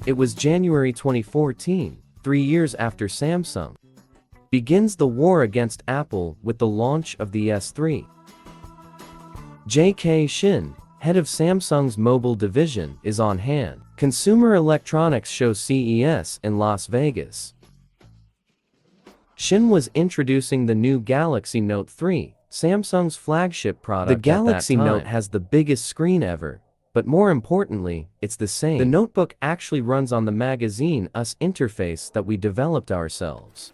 It was January 2014, 3 years after Samsung begins the war against Apple with the launch of the S3. J.K. Shin, head of Samsung's mobile division, is on hand. Consumer Electronics Show CES in Las Vegas. Shin was introducing the new Galaxy Note 3, Samsung's flagship product. The Galaxy Note has the biggest screen ever, but more importantly, it's the same. The notebook actually runs on the Magazine US interface that we developed ourselves.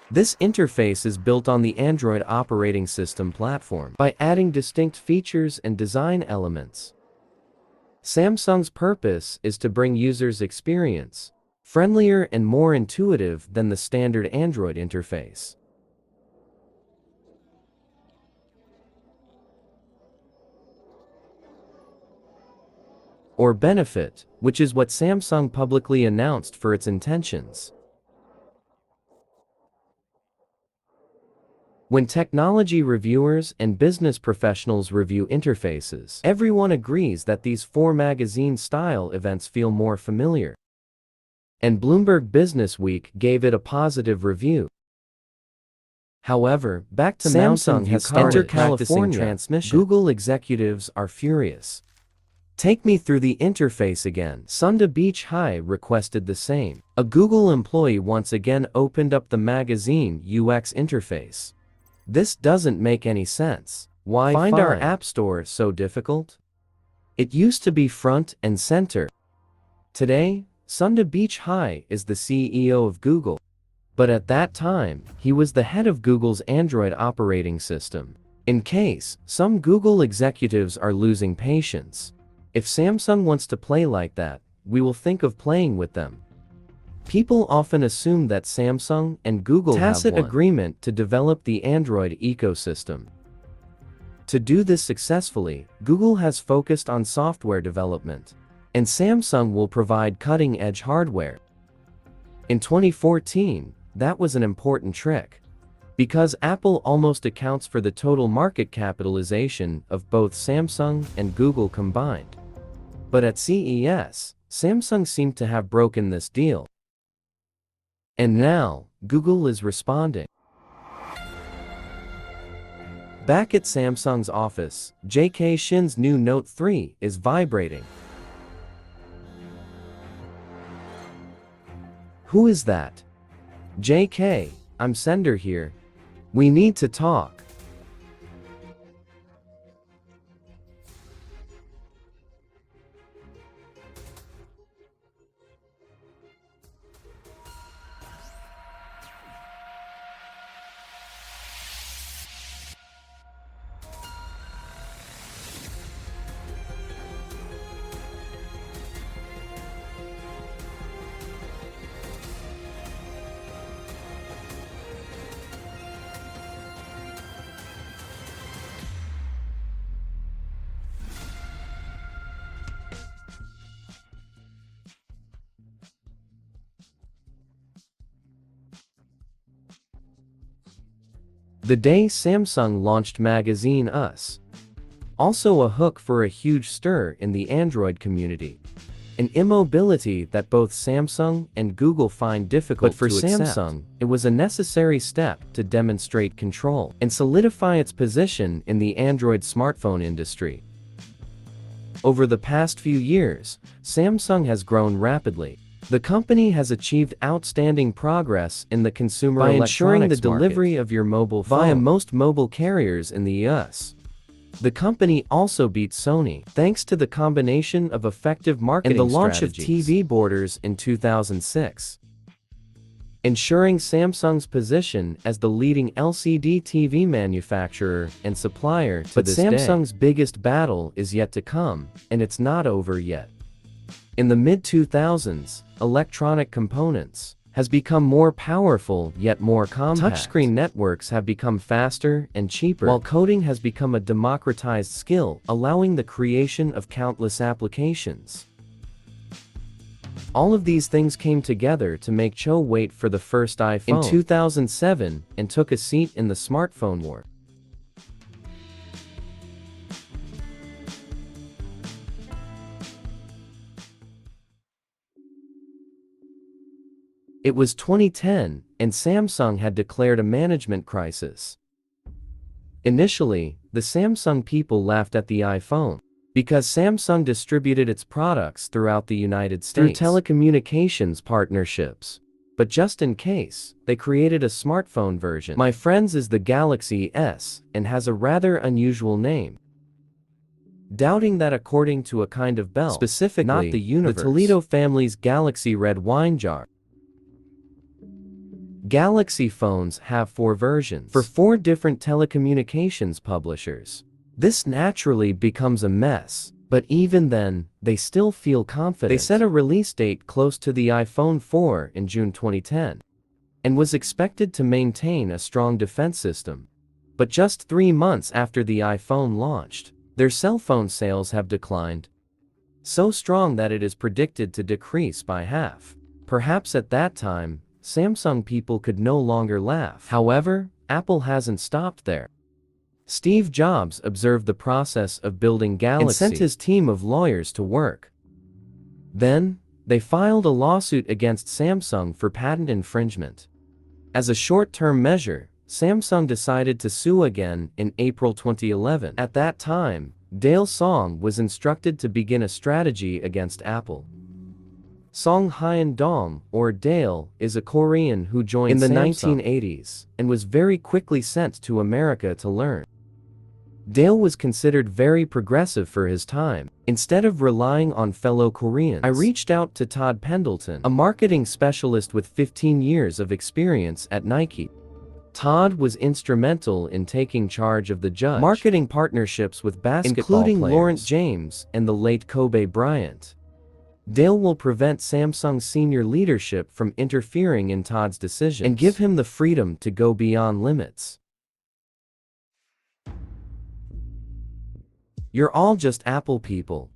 This interface is built on the Android operating system platform. By adding distinct features and design elements, Samsung's purpose is to bring users' experience friendlier and more intuitive than the standard Android interface. Or benefit, which is what Samsung publicly announced for its intentions. When technology reviewers and business professionals review interfaces, everyone agrees that these 4 magazine-style events feel more familiar. And Bloomberg Businessweek gave it a positive review. However, back to Samsung has started practicing transmission. Google executives are furious. "Take me through the interface again." Sunda Beach High requested the same. A Google employee once again opened up the Magazine UX interface. "This doesn't make any sense. Why find our App Store so difficult? It used to be front and center." Today, Sunda Beach High is the CEO of Google. But at that time, he was the head of Google's Android operating system. In case some Google executives are losing patience, if Samsung wants to play like that, we will think of playing with them. People often assume that Samsung and Google have tacit agreement to develop the Android ecosystem. To do this successfully, Google has focused on software development, and Samsung will provide cutting-edge hardware. In 2014, that was an important trick, because Apple almost accounts for the total market capitalization of both Samsung and Google combined. But at CES, Samsung seemed to have broken this deal. And now, Google is responding. Back at Samsung's office, J.K. Shin's new Note 3 is vibrating. "Who is that?" "JK, I'm Sender here. We need to talk." The day Samsung launched Magazine US. Also a hook for a huge stir in the Android community. An immobility that both Samsung and Google find difficult to accept. But for Samsung, it was a necessary step to demonstrate control and solidify its position in the Android smartphone industry. Over the past few years, Samsung has grown rapidly. The company has achieved outstanding progress in the consumer electronics market by ensuring the delivery of your mobile phone via most mobile carriers in the US. The company also beat Sony thanks to the combination of effective marketing and the launch of TV borders in 2006, ensuring Samsung's position as the leading LCD TV manufacturer and supplier to this day. But Samsung's biggest battle is yet to come, and it's not over yet. In the mid-2000s, electronic components has become more powerful yet more compact. Touchscreen networks have become faster and cheaper, while coding has become a democratized skill, allowing the creation of countless applications. All of these things came together to make Cho wait for the first iPhone in 2007 and took a seat in the smartphone war. It was 2010, and Samsung had declared a management crisis. Initially, the Samsung people laughed at the iPhone, because Samsung distributed its products throughout the United States through telecommunications partnerships. But just in case, they created a smartphone version. My friends, is the Galaxy S, and has a rather unusual name. Doubting that according to a kind of bell, specifically not the universe, the Toledo family's Galaxy red wine jar. Galaxy phones have 4 versions for 4 different telecommunications publishers. This naturally becomes a mess, but even then, they still feel confident. They set a release date close to the iPhone 4 in June 2010, and was expected to maintain a strong defense system. But just 3 months after the iPhone launched, their cell phone sales have declined, so strong that it is predicted to decrease by half. Perhaps at that time, Samsung people could no longer laugh. However, Apple hasn't stopped there. Steve Jobs observed the process of building Galaxy and sent his team of lawyers to work. Then, they filed a lawsuit against Samsung for patent infringement. As a short-term measure, Samsung decided to sue again in April 2011. At that time, Dale Song was instructed to begin a strategy against Apple. Song Hyun-dong, or Dale, is a Korean who joined in the Samsung 1980s and was very quickly sent to America to learn. Dale was considered very progressive for his time. Instead of relying on fellow Koreans, I reached out to Todd Pendleton, a marketing specialist with 15 years of experience at Nike. Todd was instrumental in taking charge of the Judge marketing partnerships with basketball including players, Lawrence James and the late Kobe Bryant. Dale will prevent Samsung's senior leadership from interfering in Todd's decisions and give him the freedom to go beyond limits. You're all just Apple people.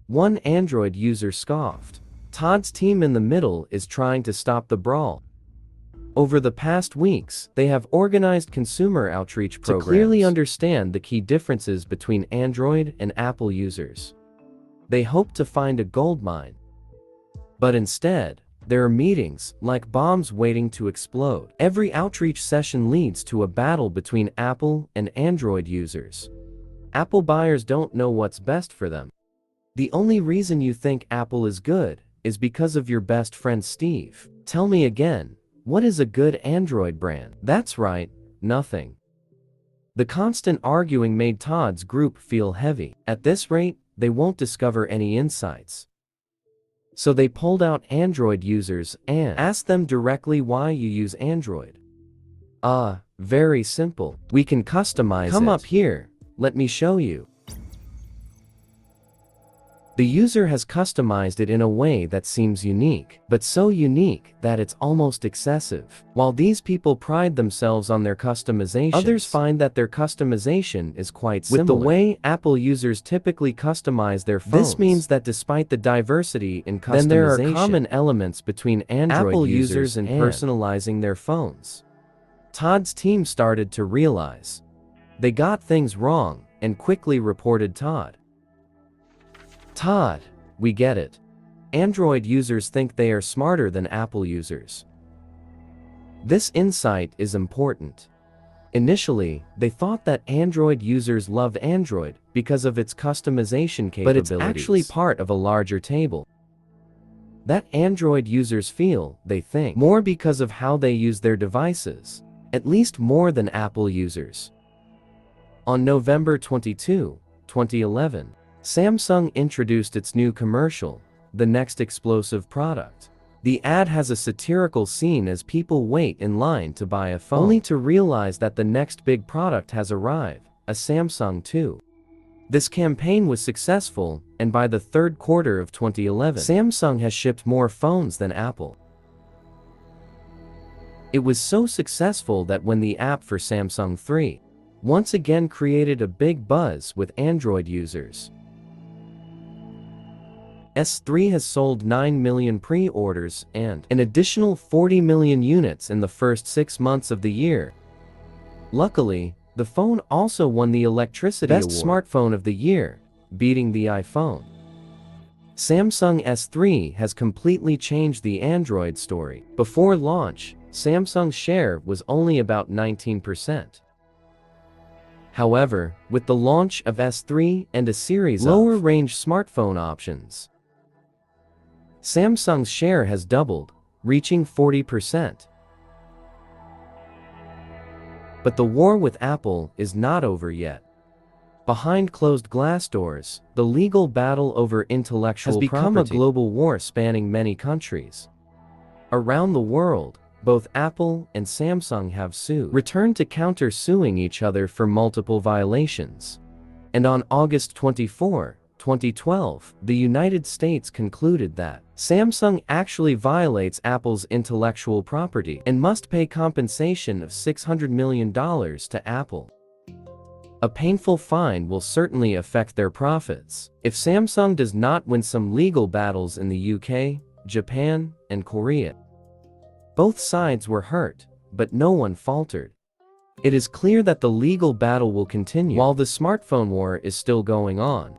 One Android user scoffed. Todd's team in the middle is trying to stop the brawl. Over the past weeks, they have organized consumer outreach programs to clearly understand the key differences between Android and Apple users. They hope to find a goldmine. But instead, there are meetings, like bombs waiting to explode. Every outreach session leads to a battle between Apple and Android users. Apple buyers don't know what's best for them. The only reason you think Apple is good is because of your best friend Steve. Tell me again, what is a good Android brand? That's right, nothing. The constant arguing made Todd's group feel heavy. At this rate, they won't discover any insights. So they pulled out Android users and asked them directly why you use Android. Very simple. We can customize it. Come up here, let me show you. The user has customized it in a way that seems unique, but so unique that it's almost excessive. While these people pride themselves on their customization, others find that their customization is quite similar with the way Apple users typically customize their phones. This means that despite the diversity in customization, then there are common elements between Android Apple users and personalizing their phones. Todd's team started to realize they got things wrong and quickly reported Todd. Todd, we get it. Android users think they are smarter than Apple users. This insight is important. Initially, they thought that Android users love Android because of its customization capabilities, but it's actually part of a larger table. That Android users feel, they think, more because of how they use their devices, at least more than Apple users. On November 22, 2011, Samsung introduced its new commercial, The Next Explosive Product. The ad has a satirical scene as people wait in line to buy a phone, only to realize that the next big product has arrived, a Samsung 2. This campaign was successful, and by the third quarter of 2011, Samsung has shipped more phones than Apple. It was so successful that when the app for Samsung 3 once again created a big buzz with Android users. S3 has sold 9 million pre-orders and an additional 40 million units in the first 6 months of the year. Luckily, the phone also won the Electricity Award, Best Smartphone of the Year, beating the iPhone. Samsung S3 has completely changed the Android story. Before launch, Samsung's share was only about 19%. However, with the launch of S3 and a series of lower-range smartphone options, Samsung's share has doubled, reaching 40%. But the war with Apple is not over yet. Behind closed glass doors, the legal battle over intellectual property has become a global war spanning many countries. Around the world, both Apple and Samsung have returned to counter-suing each other for multiple violations. And on August 24, 2012, the United States concluded that Samsung actually violates Apple's intellectual property and must pay compensation of $600 million to Apple. A painful fine will certainly affect their profits. If Samsung does not win some legal battles in the UK, Japan, and Korea. Both sides were hurt, but no one faltered. It is clear that the legal battle will continue while the smartphone war is still going on.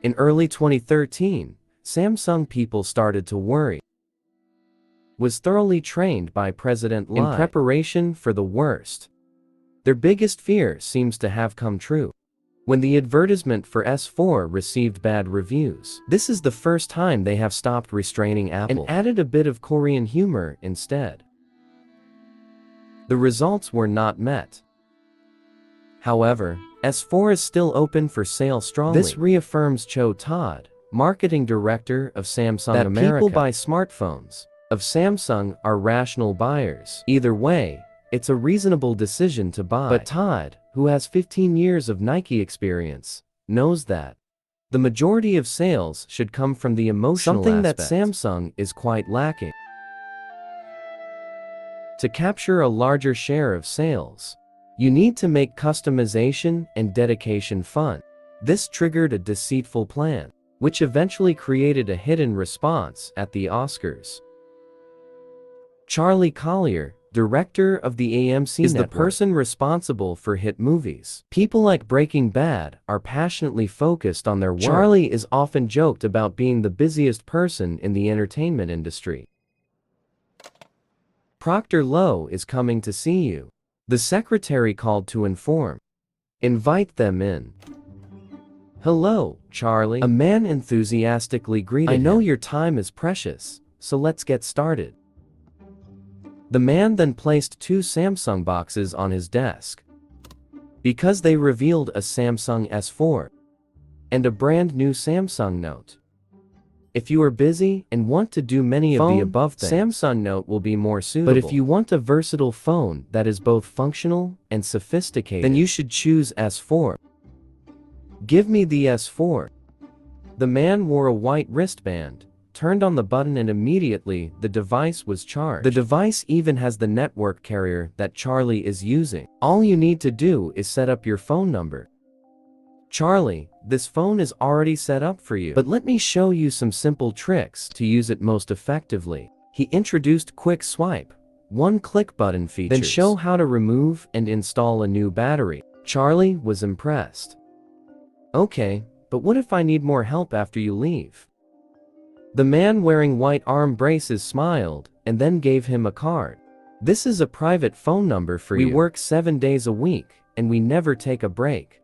In early 2013, Samsung people started to worry. Was thoroughly trained by President Lee in preparation for the worst. Their biggest fear seems to have come true. When the advertisement for S4 received bad reviews, this is the first time they have stopped restraining Apple and added a bit of Korean humor instead. The results were not met. However, S4 is still open for sale strongly. This reaffirms Cho Todd, marketing director of Samsung America, that people buy smartphones of Samsung are rational buyers. Either way, it's a reasonable decision to buy. But Todd, who has 15 years of Nike experience, knows that the majority of sales should come from the emotional aspect, something that Samsung is quite lacking. To capture a larger share of sales, you need to make customization and dedication fun. This triggered a deceitful plan, which eventually created a hidden response at the Oscars. Charlie Collier, director of the AMC is network, the person responsible for hit movies. People like Breaking Bad are passionately focused on their work. Charlie is often joked about being the busiest person in the entertainment industry. Proctor Lowe is coming to see you. The secretary called to inform. Invite them in. Hello, Charlie. A man enthusiastically greeted him. I know your time is precious, so let's get started. The man then placed 2 Samsung boxes on his desk, because they revealed a Samsung S4 and a brand new Samsung Note. If you are busy and want to do many of the above things, Samsung Note will be more suitable. But if you want a versatile phone that is both functional and sophisticated, then you should choose S4. Give me the S4. The man wore a white wristband, turned on the button, and immediately the device was charged. The device even has the network carrier that Charlie is using. All you need to do is set up your phone number. Charlie, this phone is already set up for you, but let me show you some simple tricks to use it most effectively. He introduced Quick Swipe, one-click button features, then show how to remove and install a new battery. Charlie was impressed. Okay, but what if I need more help after you leave? The man wearing white arm braces smiled and then gave him a card. This is a private phone number for you. We work 7 days a week and we never take a break.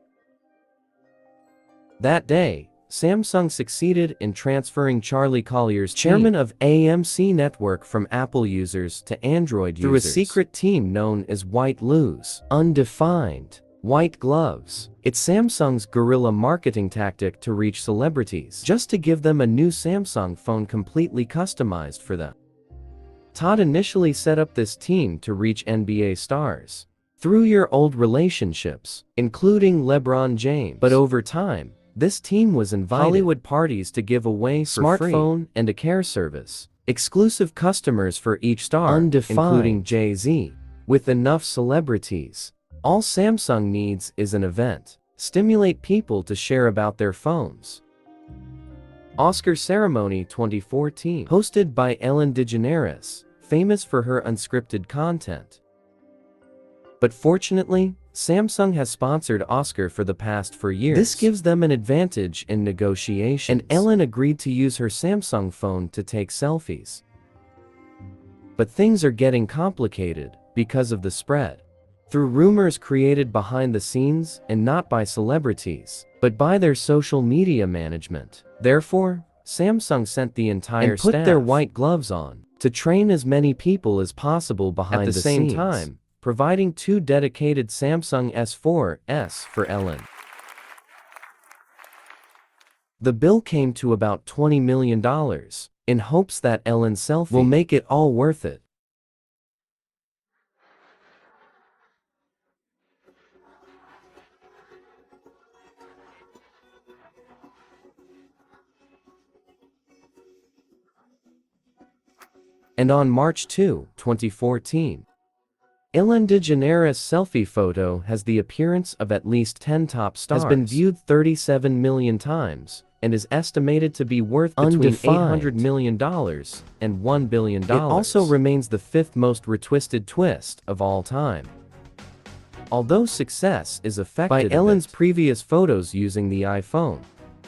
That day, Samsung succeeded in transferring Charlie Collier's chairman of AMC Network from Apple users to Android users through a secret team known as White Loose, undefined white gloves. It's Samsung's guerrilla marketing tactic to reach celebrities, just to give them a new Samsung phone completely customized for them. Todd initially set up this team to reach NBA stars through your old relationships, including LeBron James. But over time, this team was invited Hollywood parties to give away smartphone and a care service. Exclusive customers for each star, including Jay-Z. With enough celebrities, all Samsung needs is an event. Stimulate people to share about their phones. Oscar Ceremony 2014, hosted by Ellen DeGeneres, famous for her unscripted content. But fortunately, Samsung has sponsored Oscar for the past 4 years. This gives them an advantage in negotiations. And Ellen agreed to use her Samsung phone to take selfies. But things are getting complicated because of the spread. Through rumors created behind the scenes and not by celebrities, but by their social media management. Therefore, Samsung sent the entire staff and put their white gloves on to train as many people as possible behind the scenes. At the same time, providing 2 dedicated Samsung S4s for Ellen. The bill came to about $20 million, in hopes that Ellen's selfie will make it all worth it. And on March 2, 2014, Ellen DeGeneres' selfie photo has the appearance of at least 10 top stars, has been viewed 37 million times, and is estimated to be worth between $800 million and $1 billion. It also remains the 5th most retwisted twist of all time. Although success is affected by Ellen's previous photos using the iPhone,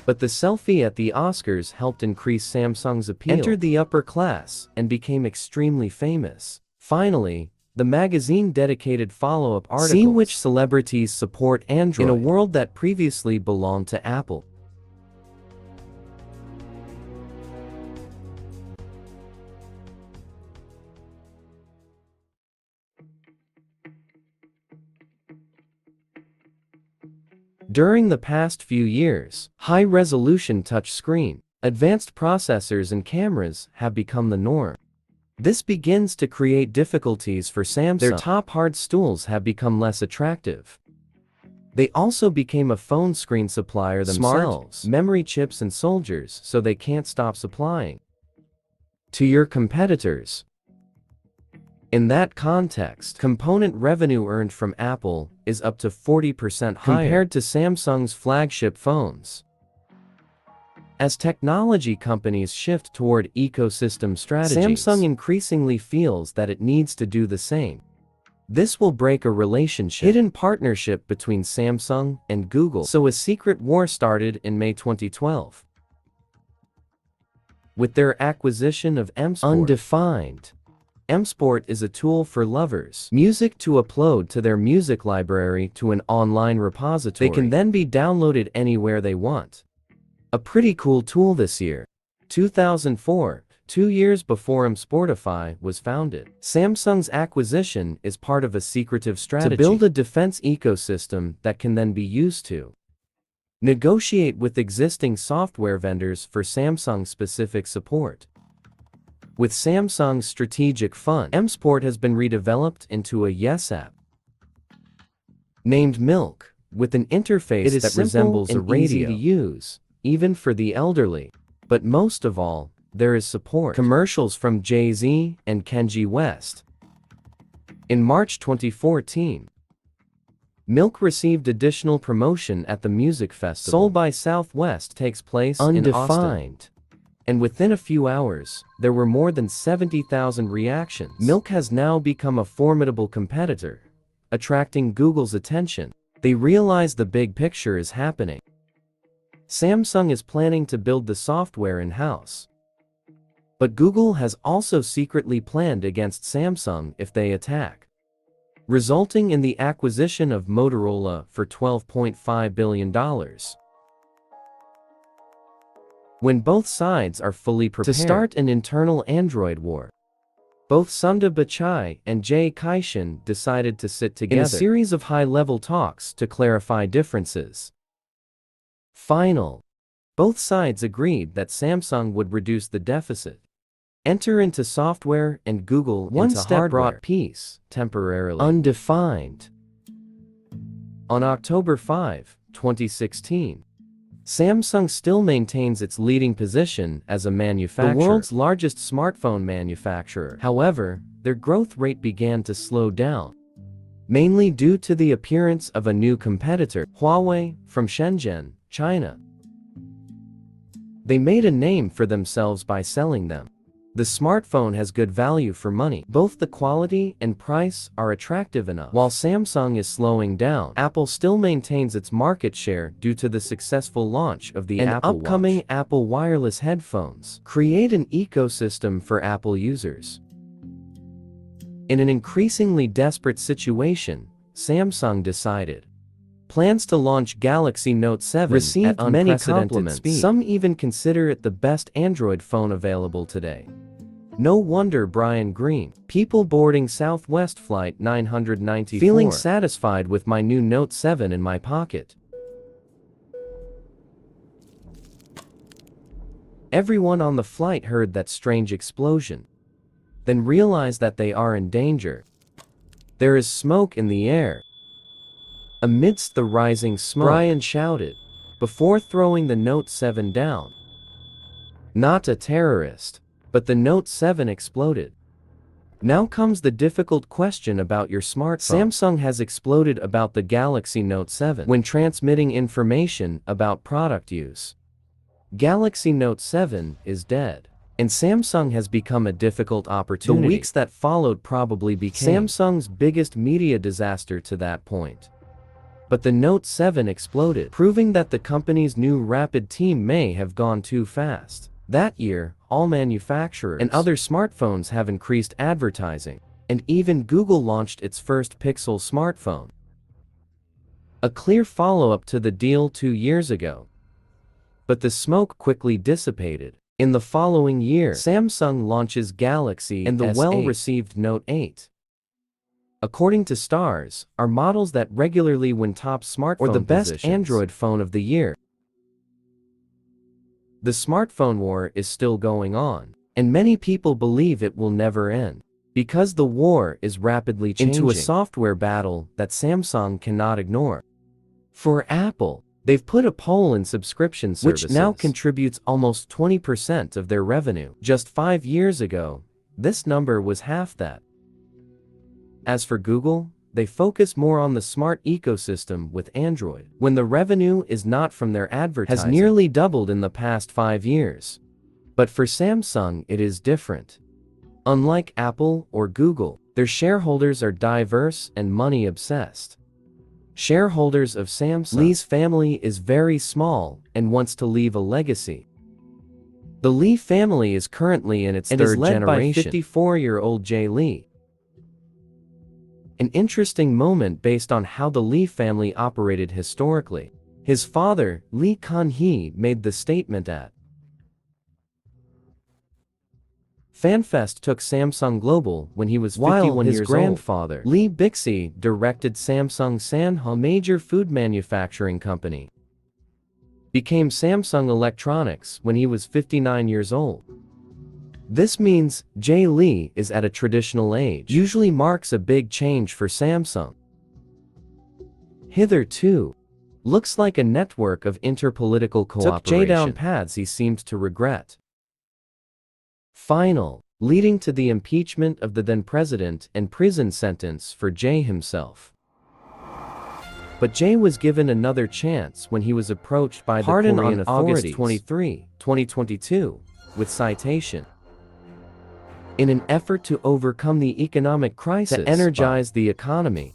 but the selfie at the Oscars helped increase Samsung's appeal, entered the upper class, and became extremely famous. Finally, the magazine dedicated follow-up articles, see which celebrities support Android in a world that previously belonged to Apple. During the past few years, high-resolution touchscreen, advanced processors and cameras have become the norm. This begins to create difficulties for Samsung. Their top hard stools have become less attractive. They also became a phone screen supplier themselves, memory chips and soldiers, so they can't stop supplying to your competitors. In that context, component revenue earned from Apple is up to 40% higher compared to Samsung's flagship phones. As technology companies shift toward ecosystem strategies, Samsung increasingly feels that it needs to do the same. This will break a hidden partnership between Samsung and Google. So a secret war started in May 2012. With their acquisition of M-Sport. Undefined. M-Sport is a tool for lovers music to upload to their music library to an online repository. They can then be downloaded anywhere they want. A pretty cool tool this year. 2004, 2 years before M-Sportify was founded. Samsung's acquisition is part of a secretive strategy to build a defense ecosystem that can then be used to negotiate with existing software vendors for Samsung-specific support. With Samsung's strategic fund, M-Sport has been redeveloped into a Yes app named Milk, with an interface that resembles a radio. Easy to use, even for the elderly. But most of all, there is support. Commercials from Jay-Z and Kanye West. In March 2014, Milk received additional promotion at the music festival. Soul by Southwest takes place in Austin. And within a few hours, there were more than 70,000 reactions. Milk has now become a formidable competitor, attracting Google's attention. They realize the big picture is happening. Samsung is planning to build the software in-house. But Google has also secretly planned against Samsung if they attack, resulting in the acquisition of Motorola for $12.5 billion. When both sides are fully prepared to start an internal Android war, both Sundar Pichai and Jay Kishan decided to sit together in a series of high-level talks to clarify differences. Both sides agreed that Samsung would reduce the deficit, enter into software, and Google into hardware. One step brought peace, temporarily undefined. On October 5, 2016, Samsung still maintains its leading position as a manufacturer, the world's largest smartphone manufacturer. However, their growth rate began to slow down, mainly due to the appearance of a new competitor, Huawei, from Shenzhen, China. They made a name for themselves by selling them The smartphone has good value for money. Both the quality and price are attractive enough. While Samsung is slowing down, Apple still maintains its market share due to the successful launch of the upcoming Apple wireless headphones. Create an ecosystem for Apple users. In an increasingly desperate situation, Samsung decided. Plans to launch Galaxy Note 7 received many compliments. Some even consider it the best Android phone available today. No wonder Brian Green, people boarding Southwest Flight 994, feeling satisfied with my new Note 7 in my pocket. Everyone on the flight heard that strange explosion, then realized that they are in danger. There is smoke in the air. Amidst the rising smoke, Brian shouted, before throwing the Note 7 down. Not a terrorist, but the Note 7 exploded. Now comes the difficult question about your smartphone. Samsung has exploded about the Galaxy Note 7 when transmitting information about product use. Galaxy Note 7 is dead, and Samsung has become a difficult opportunity. The weeks that followed probably became Samsung's biggest media disaster to that point. But the Note 7 exploded, proving that the company's new rapid team may have gone too fast. That year, all manufacturers and other smartphones have increased advertising, and even Google launched its first Pixel smartphone. A clear follow-up to the deal 2 years ago. But the smoke quickly dissipated. In the following year, Samsung launches Galaxy and the well-received Note 8. According to Stars, are models that regularly win top smartphone or the best positions. Android phone of the year. The smartphone war is still going on, and many people believe it will never end, because the war is rapidly changing into a software battle that Samsung cannot ignore. For Apple, they've put a poll in subscription services, which now contributes almost 20% of their revenue. Just 5 years ago, this number was half that. As for Google, they focus more on the smart ecosystem with Android, when the revenue is not from their advertising, has nearly doubled in the past 5 years. But for Samsung it is different. Unlike Apple or Google, their shareholders are diverse and money-obsessed. Shareholders of Samsung, Lee's family is very small and wants to leave a legacy. The Lee family is currently in its third generation, by 54-year-old Jay Lee. An interesting moment based on how the Lee family operated historically. His father, Lee Kun-hee, made the statement at FanFest took Samsung global when he was 51 years old. His grandfather, Lee Bixby, directed Samsung Sanho, a major food manufacturing company, became Samsung Electronics when he was 59 years old. This means Jay Lee is at a traditional age, usually marks a big change for Samsung. Hitherto, looks like a network of interpolitical cooperation. Took Jay down paths he seemed to regret. Final, leading to the impeachment of the then president and prison sentence for Jay himself. But Jay was given another chance when he was approached by the Korean authorities on August 23, 2022, with citation. In an effort to overcome the economic crisis, to energize the economy.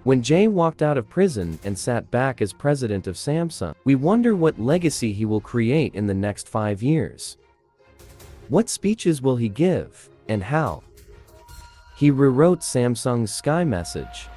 When Jay walked out of prison and sat back as president of Samsung, we wonder what legacy he will create in the next 5 years. What speeches will he give, and how? He rewrote Samsung's Sky message.